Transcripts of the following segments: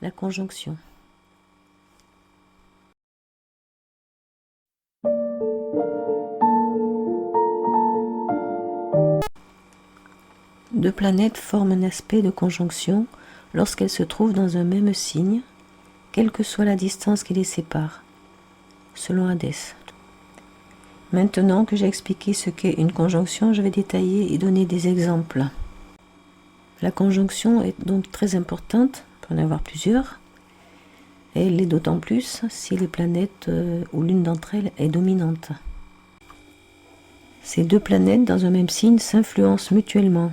La conjonction. Deux planètes forment un aspect de conjonction lorsqu'elles se trouvent dans un même signe, quelle que soit la distance qui les sépare, selon Hadès. Maintenant que j'ai expliqué ce qu'est une conjonction, je vais détailler et donner des exemples. La conjonction est donc très importante, on peut en avoir plusieurs, et elle l'est d'autant plus si les planètes ou l'une d'entre elles est dominante. Ces deux planètes dans un même signe s'influencent mutuellement.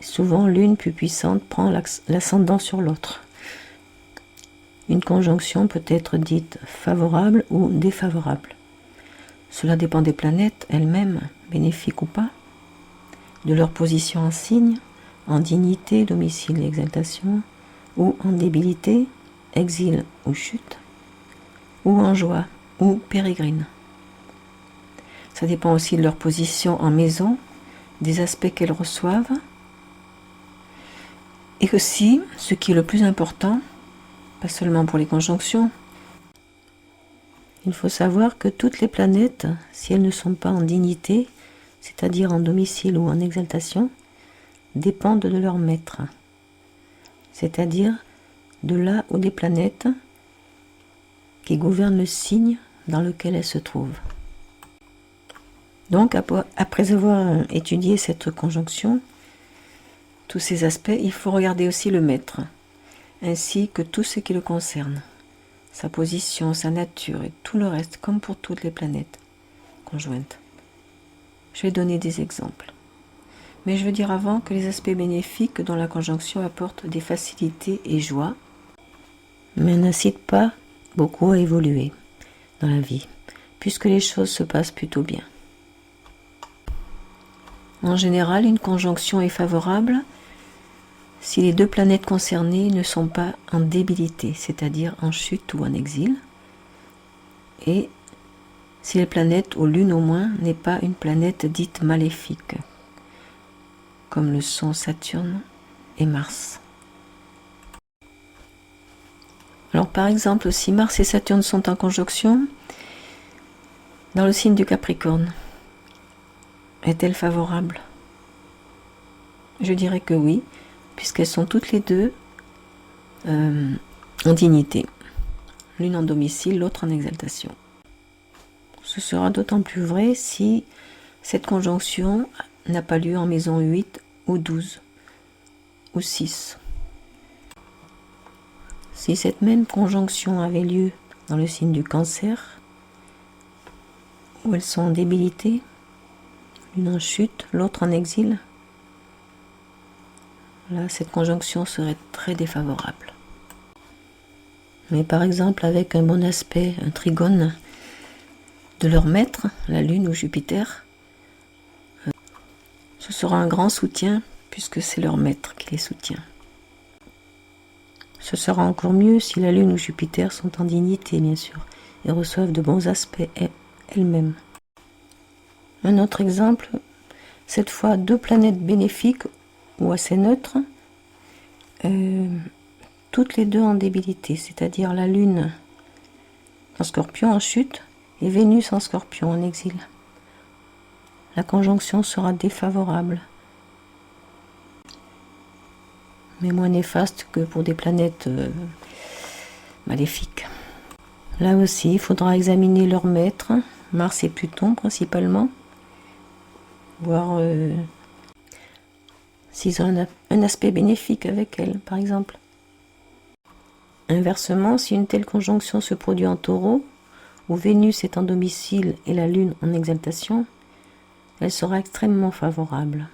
Souvent, l'une plus puissante prend l'ascendant sur l'autre. Une conjonction peut être dite favorable ou défavorable. Cela dépend des planètes elles-mêmes, bénéfiques ou pas, de leur position en signe, en dignité, domicile et exaltation, ou en débilité, exil ou chute, ou en joie ou pérégrine. Ça dépend aussi de leur position en maison, des aspects qu'elles reçoivent, et aussi, ce qui est le plus important, pas seulement pour les conjonctions, il faut savoir que toutes les planètes, si elles ne sont pas en dignité, c'est-à-dire en domicile ou en exaltation, dépendent de leur maître, c'est-à-dire de là où des planètes qui gouvernent le signe dans lequel elles se trouvent. Donc, après avoir étudié cette conjonction, tous ces aspects, il faut regarder aussi le maître, ainsi que tout ce qui le concerne, sa position, sa nature et tout le reste, comme pour toutes les planètes conjointes. Je vais donner des exemples. Mais je veux dire avant que les aspects bénéfiques dont la conjonction apporte des facilités et joie, mais n'incitent pas beaucoup à évoluer dans la vie, puisque les choses se passent plutôt bien. En général, une conjonction est favorable si les deux planètes concernées ne sont pas en débilité, c'est-à-dire en chute ou en exil, et si les planètes, ou l'une au moins, n'est pas une planète dite maléfique, comme le sont Saturne et Mars. Alors par exemple, si Mars et Saturne sont en conjonction, dans le signe du Capricorne, est-elle favorable? Je dirais que oui, puisqu'elles sont toutes les deux en dignité, l'une en domicile, l'autre en exaltation. Ce sera d'autant plus vrai si cette conjonction n'a pas lieu en maison 8 ou 12 ou 6. Si cette même conjonction avait lieu dans le signe du Cancer, où elles sont en débilité, l'une en chute, l'autre en exil, là, cette conjonction serait très défavorable. Mais par exemple, avec un bon aspect, un trigone de leur maître, la Lune ou Jupiter, ce sera un grand soutien puisque c'est leur maître qui les soutient. Ce sera encore mieux si la Lune ou Jupiter sont en dignité, bien sûr, et reçoivent de bons aspects elles-mêmes. Un autre exemple, cette fois deux planètes bénéfiques ou assez neutres, toutes les deux en débilité, c'est-à-dire la Lune en Scorpion en chute et Vénus en Scorpion en exil. La conjonction sera défavorable, mais moins néfaste que pour des planètes maléfiques. Là aussi, il faudra examiner leur maître, Mars et Pluton principalement, voir s'ils ont un aspect bénéfique avec elle, par exemple. Inversement, si une telle conjonction se produit en Taureau, où Vénus est en domicile et la Lune en exaltation, elle sera extrêmement favorable.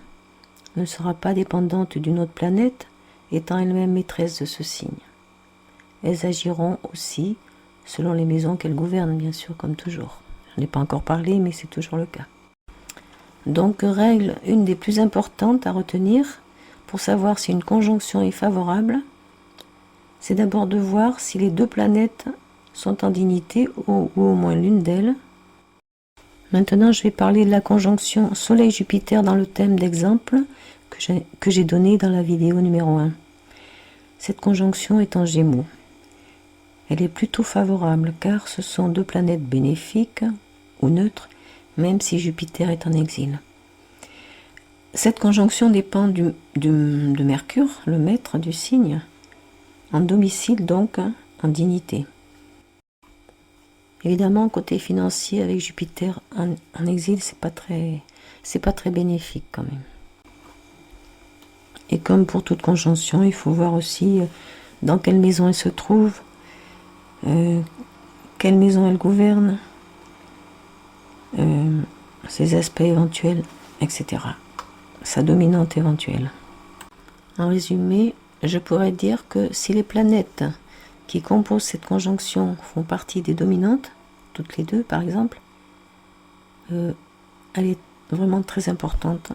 Elle ne sera pas dépendante d'une autre planète, étant elle-même maîtresse de ce signe. Elles agiront aussi selon les maisons qu'elles gouvernent, bien sûr, comme toujours. Je n'ai pas encore parlé, mais c'est toujours le cas. Donc, règle une des plus importantes à retenir pour savoir si une conjonction est favorable, c'est d'abord de voir si les deux planètes sont en dignité ou au moins l'une d'elles. Maintenant, je vais parler de la conjonction Soleil-Jupiter dans le thème d'exemple que j'ai donné dans la vidéo numéro 1. Cette conjonction est en Gémeaux. Elle est plutôt favorable car ce sont deux planètes bénéfiques ou neutres, même si Jupiter est en exil. Cette conjonction dépend de Mercure, le maître du signe, en domicile donc en dignité. Évidemment, côté financier avec Jupiter en exil, c'est pas très bénéfique quand même. Et comme pour toute conjonction, il faut voir aussi dans quelle maison elle se trouve, quelle maison elle gouverne, ses aspects éventuels, etc. Sa dominante éventuelle. En résumé, je pourrais dire que si les planètes qui composent cette conjonction font partie des dominantes, toutes les deux par exemple, elle est vraiment très importante.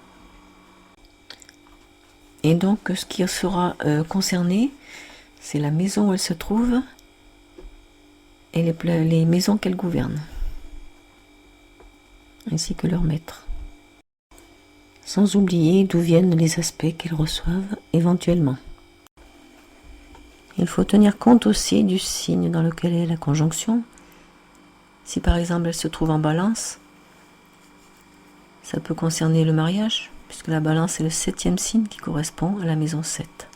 Et donc ce qui sera concerné, c'est la maison où elle se trouve et les maisons qu'elle gouverne, ainsi que leur maître. Sans oublier d'où viennent les aspects qu'elles reçoivent éventuellement. Il faut tenir compte aussi du signe dans lequel est la conjonction. Si par exemple elle se trouve en Balance, ça peut concerner le mariage, puisque la Balance est le 7e signe qui correspond à la maison 7.